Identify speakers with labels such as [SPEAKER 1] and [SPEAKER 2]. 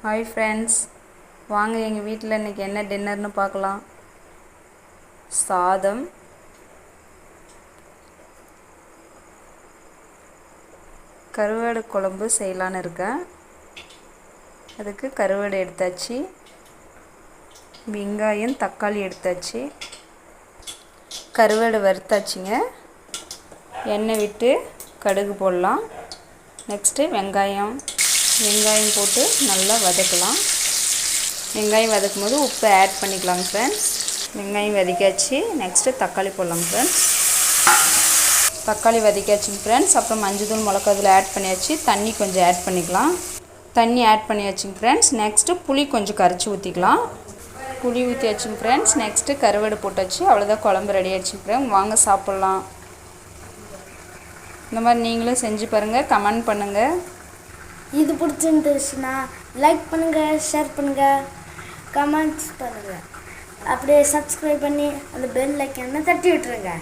[SPEAKER 1] Hi friends, வாங்க எங்கள் வீட்டில் இன்றைக்கி என்ன டின்னர்னு பார்க்கலாம். சாதம், கருவாடு குழம்பு செய்யலான்னு இருக்கேன். அதுக்கு கருவாடு எடுத்தாச்சு, வெங்காயம் தக்காளி எடுத்தாச்சு, கருவாடு வறுத்தாச்சுங்க. எண்ணெய் விட்டு கடுகு போடலாம். நெக்ஸ்ட்டு வெங்காயம் போட்டு நல்லா வதக்கலாம். வெங்காயம் வதக்கும் போது உப்பு ஆட் பண்ணிக்கலாங்க ஃப்ரெண்ட்ஸ். வெங்காயம் வதக்கியாச்சு. நெக்ஸ்ட்டு தக்காளி போடலாங்க ஃப்ரெண்ட்ஸ். தக்காளி வதக்கியாச்சுங்க ஃப்ரெண்ட்ஸ். அப்புறம் மஞ்சள் மிளகாய் ஆட் பண்ணியாச்சு. தண்ணி கொஞ்சம் ஆட் பண்ணிக்கலாம். தண்ணி ஆட் பண்ணியாச்சுங்க ஃப்ரெண்ட்ஸ். நெக்ஸ்ட்டு புளி கொஞ்சம் கரைச்சி ஊற்றிக்கலாம். புளி ஊற்றியாச்சுங்க ஃப்ரெண்ட்ஸ். நெக்ஸ்ட்டு கருவாடு போட்டாச்சு. அவ்வளோதான், குழம்பு ரெடி ஆகிடுச்சுங்க ஃப்ரெண்ட்ஸ். வாங்க சாப்பிட்லாம். இந்த மாதிரி நீங்களும் செஞ்சு பாருங்கள், கமெண்ட் பண்ணுங்கள்.
[SPEAKER 2] இது பிடிச்சிருந்துச்சுன்னா லைக் பண்ணுங்கள், ஷேர் பண்ணுங்கள், கமெண்ட்ஸ் பண்ணுங்கள். அப்படியே சப்ஸ்கிரைப் பண்ணி அந்த பெல் ஐக்கானை தட்டி விட்டுருங்க.